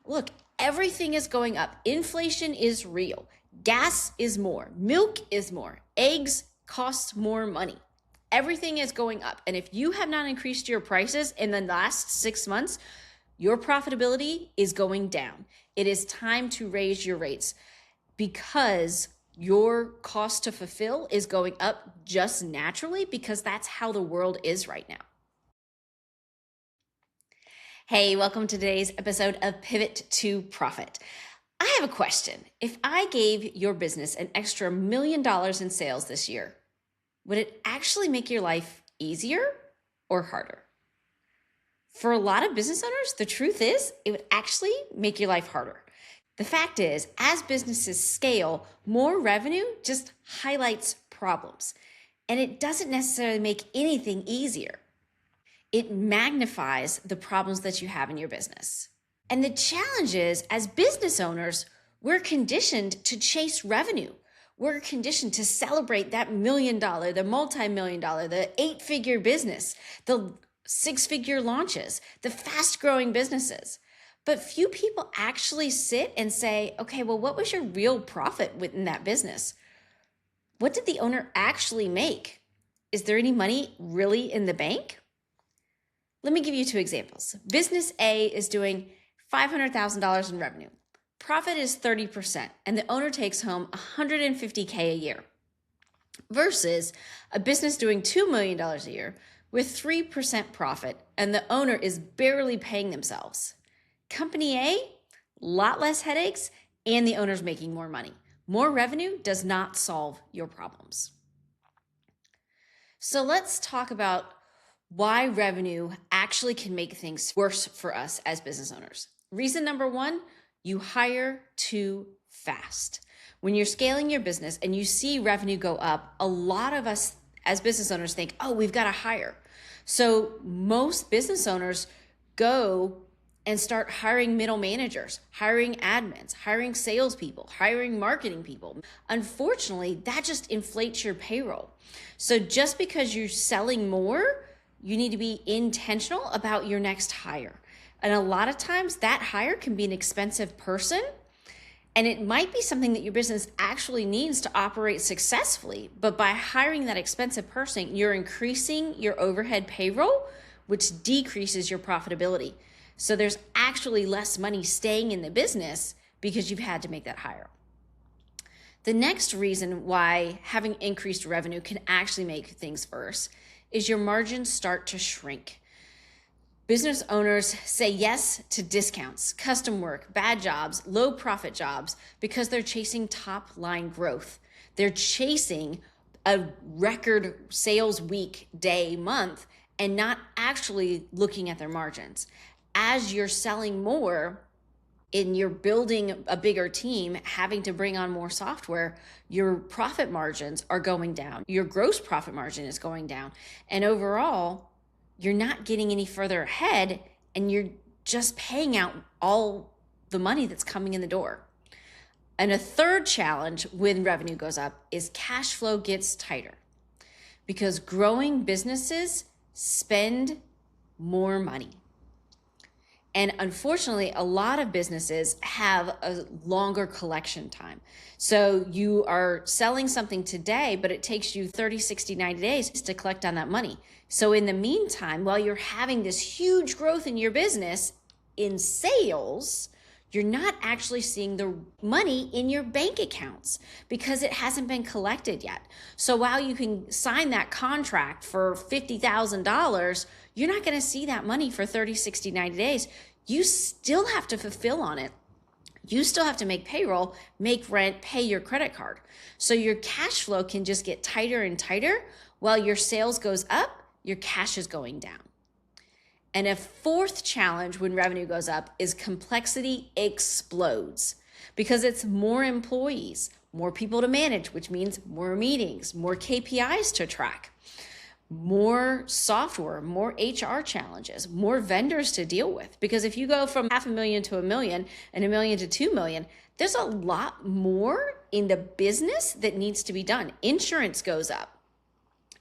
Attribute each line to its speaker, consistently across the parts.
Speaker 1: look, everything is going up. Inflation is real. Gas is more. Milk is more. Eggs cost more money. Everything is going up. And if you have not increased your prices in the last 6 months, your profitability is going down. It is time to raise your rates because your cost to fulfill is going up just naturally because that's how the world is right now. Hey, welcome to today's episode of Pivot to Profit. I have a question. If I gave your business an extra $1 million in sales this year, would it actually make your life easier or harder? For a lot of business owners, the truth is it would actually make your life harder. The fact is, as businesses scale, more revenue just highlights problems, and it doesn't necessarily make anything easier. It magnifies the problems that you have in your business. And the challenge is, as business owners, we're conditioned to chase revenue. We're conditioned to celebrate that $1 million, the multi-million dollar, the 8-figure business, the 6-figure launches, the fast-growing businesses. But few people actually sit and say, okay, well, what was your real profit within that business? What did the owner actually make? Is there any money really in the bank? Let me give you 2 examples. Business A is doing $500,000 in revenue. Profit is 30%, and the owner takes home $150K a year. Versus a business doing $2 million a year with 3% profit, and the owner is barely paying themselves. Company A, lot less headaches, and the owner's making more money. More revenue does not solve your problems. So let's talk about why revenue actually can make things worse for us as business owners. Reason number 1, you hire too fast. When you're scaling your business and you see revenue go up, a lot of us as business owners think, oh, we've got to hire. So most business owners go and start hiring middle managers, hiring admins, hiring salespeople, hiring marketing people. Unfortunately, that just inflates your payroll. So just because you're selling more, you need to be intentional about your next hire. And a lot of times that hire can be an expensive person, and it might be something that your business actually needs to operate successfully. But by hiring that expensive person, you're increasing your overhead payroll, which decreases your profitability. So there's actually less money staying in the business because you've had to make that hire. The next reason why having increased revenue can actually make things worse is your margins start to shrink. Business owners say yes to discounts, custom work, bad jobs, low profit jobs because they're chasing top line growth. They're chasing a record sales week, day, month, and not actually looking at their margins. As you're selling more and you're building a bigger team, having to bring on more software, your profit margins are going down. Your gross profit margin is going down. And overall, you're not getting any further ahead, and you're just paying out all the money that's coming in the door. And a third challenge when revenue goes up is cash flow gets tighter because growing businesses spend more money. And unfortunately, a lot of businesses have a longer collection time. So you are selling something today, but it takes you 30, 60, 90 days to collect on that money. So in the meantime, while you're having this huge growth in your business in sales, you're not actually seeing the money in your bank accounts because it hasn't been collected yet. So while you can sign that contract for $50,000, you're not going to see that money for 30, 60, 90 days. You still have to fulfill on it. You still have to make payroll, make rent, pay your credit card. So your cash flow can just get tighter and tighter while your sales goes up, your cash is going down. And a fourth challenge when revenue goes up is complexity explodes because it's more employees, more people to manage, which means more meetings, more KPIs to track, more software, more HR challenges, more vendors to deal with. Because if you go from $500,000 to $1 million and $1 million to $2 million, there's a lot more in the business that needs to be done. Insurance goes up.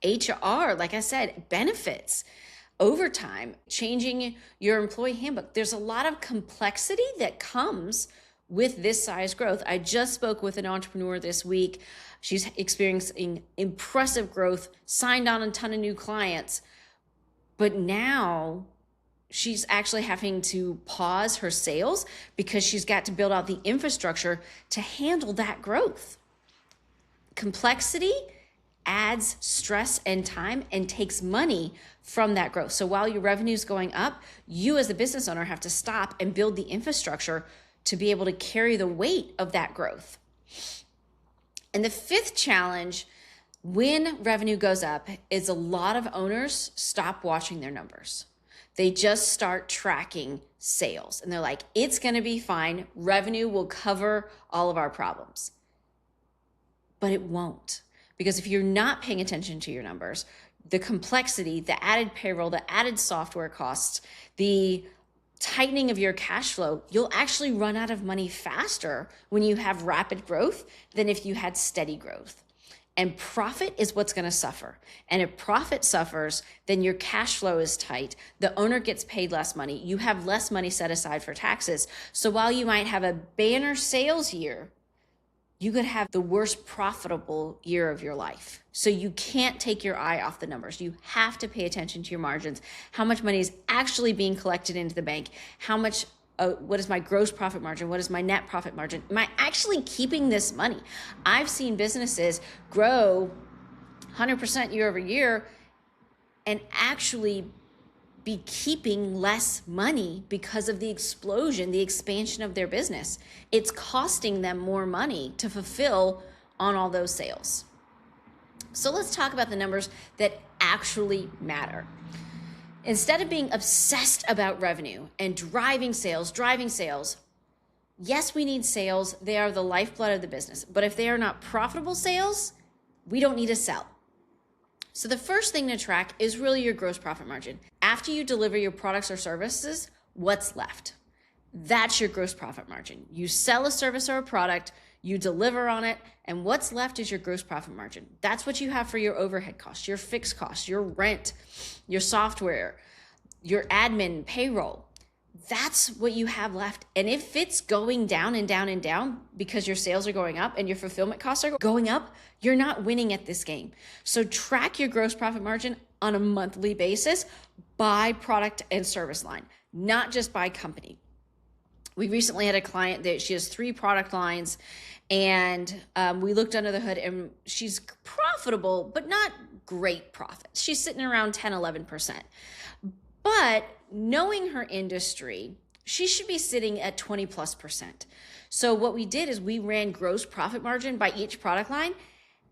Speaker 1: HR, like I said, benefits. overtime, changing your employee handbook. There's a lot of complexity that comes with this size growth. I just spoke with an entrepreneur this week. She's experiencing impressive growth, signed on a ton of new clients, but now she's actually having to pause her sales because she's got to build out the infrastructure to handle that growth. Complexity adds stress and time and takes money from that growth. So while your revenue is going up, you as a business owner have to stop and build the infrastructure to be able to carry the weight of that growth. And the fifth challenge when revenue goes up is a lot of owners stop watching their numbers. They just start tracking sales and they're like, it's going to be fine. Revenue will cover all of our problems. But it won't. Because if you're not paying attention to your numbers, the complexity, the added payroll, the added software costs, the tightening of your cash flow, you'll actually run out of money faster when you have rapid growth than if you had steady growth. And profit is what's going to suffer. And if profit suffers, then your cash flow is tight. The owner gets paid less money. You have less money set aside for taxes. So while you might have a banner sales year, you could have the worst profitable year of your life. So you can't take your eye off the numbers. You have to pay attention to your margins, how much money is actually being collected into the bank, how much, what is my gross profit margin? What is my net profit margin? Am I actually keeping this money? I've seen businesses grow 100% year over year and actually be keeping less money because of the explosion, the expansion of their business. It's costing them more money to fulfill on all those sales. So let's talk about the numbers that actually matter. Instead of being obsessed about revenue and driving sales, yes, we need sales. They are the lifeblood of the business. But if they are not profitable sales, we don't need to sell. So the first thing to track is really your gross profit margin. After you deliver your products or services, what's left? That's your gross profit margin. You sell a service or a product, you deliver on it, and what's left is your gross profit margin. That's what you have for your overhead costs, your fixed costs, your rent, your software, your admin, payroll. That's what you have left. And if it's going down and down and down because your sales are going up and your fulfillment costs are going up, you're not winning at this game. So track your gross profit margin on a monthly basis by product and service line, not just by company. We recently had a client that she has 3 product lines, and we looked under the hood and she's profitable, but not great profits. She's sitting around 10, 11%. But knowing her industry, she should be sitting at 20+%. So what we did is we ran gross profit margin by each product line,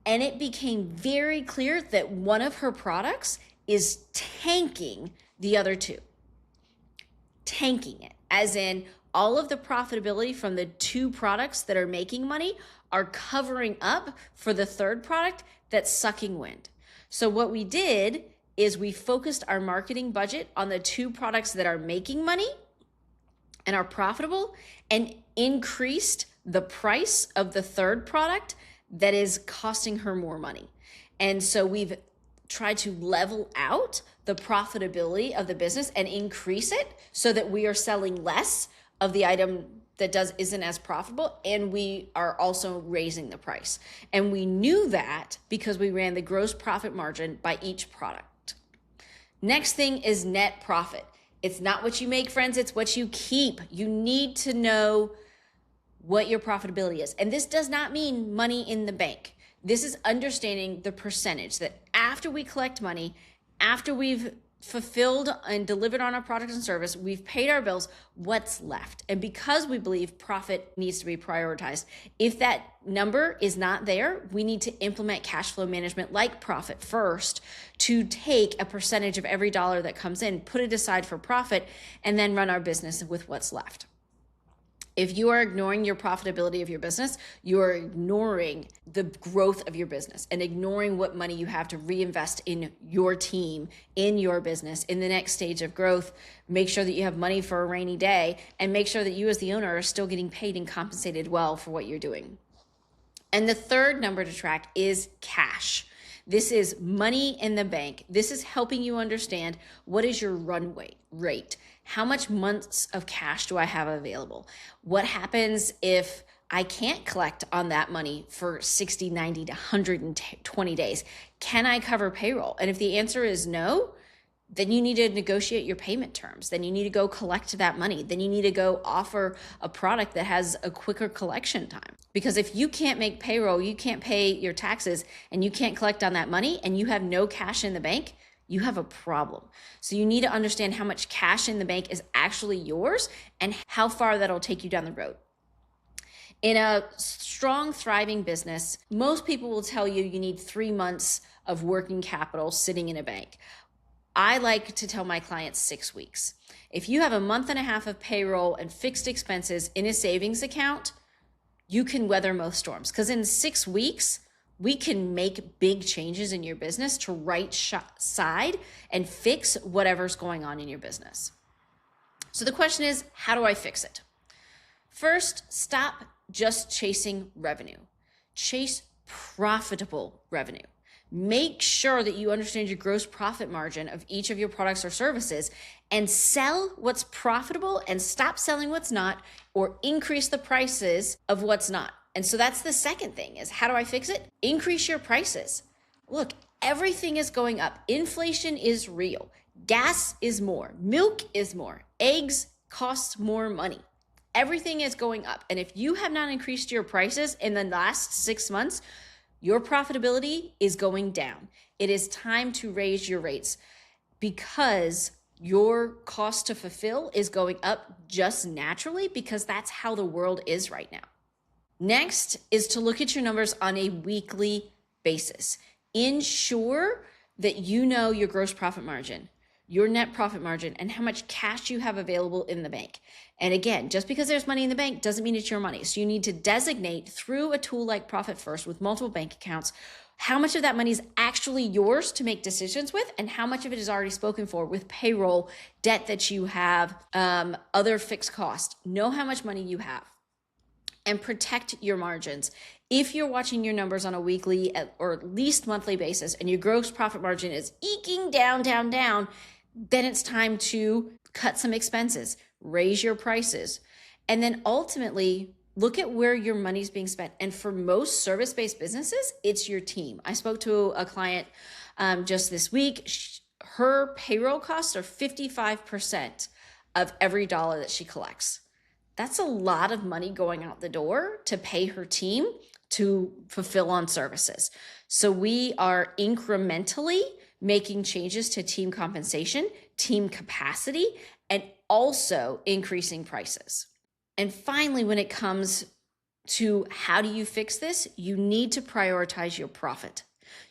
Speaker 1: and it became very clear that one of her products is tanking the other 2. Tanking it, as in all of the profitability from the 2 products that are making money are covering up for the 3rd product that's sucking wind. So what we did is we focused our marketing budget on the 2 products that are making money and are profitable, and increased the price of the 3rd product that is costing her more money. And so we've tried to level out the profitability of the business and increase it so that we are selling less of the item that isn't as profitable, and we are also raising the price. And we knew that because we ran the gross profit margin by each product. Next thing is net profit. It's not what you make, friends, it's what you keep. You need to know what your profitability is. And this does not mean money in the bank. This is understanding the percentage that after we collect money, after we've fulfilled and delivered on our product and service, we've paid our bills, what's left? And because we believe profit needs to be prioritized, if that number is not there, we need to implement cash flow management like profit first to take a percentage of every dollar that comes in, put it aside for profit, and then run our business with what's left. If you are ignoring your profitability of your business, you are ignoring the growth of your business and ignoring what money you have to reinvest in your team, in your business, in the next stage of growth. Make sure that you have money for a rainy day, and make sure that you as the owner are still getting paid and compensated well for what you're doing. And the 3rd number to track is cash. This is money in the bank. This is helping you understand what is your runway rate. How much months of cash do I have available? What happens if I can't collect on that money for 60, 90 to 120 days? Can I cover payroll? And if the answer is no, then you need to negotiate your payment terms. Then you need to go collect that money. Then you need to go offer a product that has a quicker collection time. Because if you can't make payroll, you can't pay your taxes, and you can't collect on that money, and you have no cash in the bank, you have a problem. So you need to understand how much cash in the bank is actually yours and how far that'll take you down the road. In a strong, thriving business, most people will tell you you need 3 months of working capital sitting in a bank. I like to tell my clients 6 weeks. If you have a month and a half of payroll and fixed expenses in a savings account, you can weather most storms. Because in 6 weeks, we can make big changes in your business to right side and fix whatever's going on in your business. So the question is, how do I fix it? First, stop just chasing revenue. Chase profitable revenue. Make sure that you understand your gross profit margin of each of your products or services and sell what's profitable and stop selling what's not, or increase the prices of what's not. And so that's the second thing, is how do I fix it? Increase your prices. Look, everything is going up. Inflation is real. Gas is more. Milk is more. Eggs cost more money. Everything is going up. And if you have not increased your prices in the last 6 months, your profitability is going down. It is time to raise your rates, because your cost to fulfill is going up just naturally, because that's how the world is right now. Next is to look at your numbers on a weekly basis. Ensure that you know your gross profit margin, your net profit margin, and how much cash you have available in the bank. And again, just because there's money in the bank doesn't mean it's your money. So you need to designate through a tool like Profit First with multiple bank accounts how much of that money is actually yours to make decisions with, and how much of it is already spoken for with payroll, debt that you have, other fixed costs. Know how much money you have and protect your margins. If you're watching your numbers on a weekly or at least monthly basis and your gross profit margin is eking down, then it's time to cut some expenses, raise your prices, and then ultimately look at where your money's being spent. And for most service-based businesses, it's your team. I spoke to a client just this week. Her payroll costs are 55% of every dollar that she collects. That's a lot of money going out the door to pay her team to fulfill on services. So we are incrementally making changes to team compensation, team capacity, and also increasing prices. And finally, when it comes to how do you fix this, you need to prioritize your profit.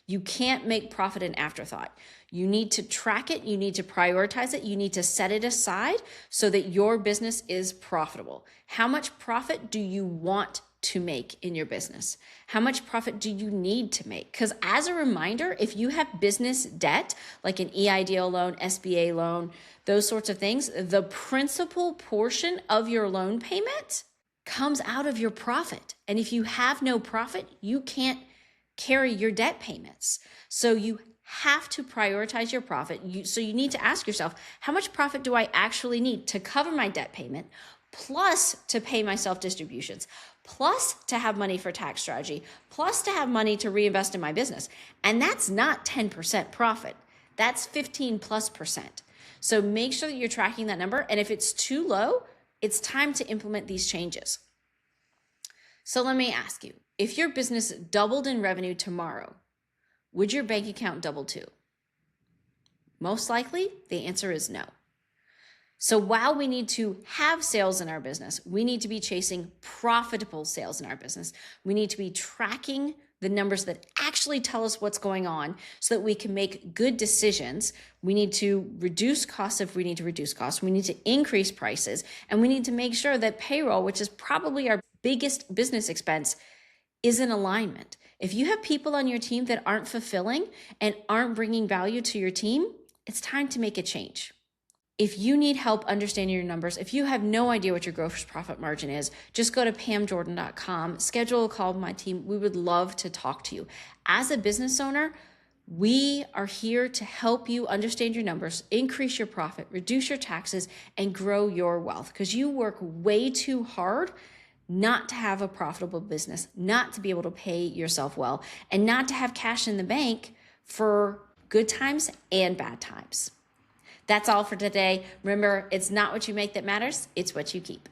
Speaker 1: You can't make profit an afterthought. You need to track it. You need to prioritize it. You need to set it aside so that your business is profitable. How much profit do you want to make in your business? How much profit do you need to make? Because as a reminder, if you have business debt, like an EIDL loan, SBA loan, those sorts of things, the principal portion of your loan payment comes out of your profit. And if you have no profit, you can't carry your debt payments. So you have to prioritize your profit. So you need to ask yourself, how much profit do I actually need to cover my debt payment, plus to pay myself distributions, plus to have money for tax strategy, plus to have money to reinvest in my business? And that's not 10% profit. That's 15+%. So make sure that you're tracking that number. And if it's too low, it's time to implement these changes. So let me ask you, if your business doubled in revenue tomorrow, would your bank account double too? Most likely, the answer is no. So while we need to have sales in our business, we need to be chasing profitable sales in our business. We need to be tracking the numbers that actually tell us what's going on so that we can make good decisions. We need to reduce costs if we need to reduce costs. We need to increase prices, and we need to make sure that payroll, which is probably our biggest business expense, is in alignment. If you have people on your team that aren't fulfilling and aren't bringing value to your team, it's time to make a change. If you need help understanding your numbers, if you have no idea what your gross profit margin is, just go to pamjordan.com, schedule a call with my team. We would love to talk to you. As a business owner, We are here to help you understand your numbers, increase your profit, reduce your taxes, and grow your wealth, because you work way too hard not to have a profitable business, not to be able to pay yourself well, and not to have cash in the bank for good times and bad times. That's all for today. Remember, it's not what you make that matters, it's what you keep.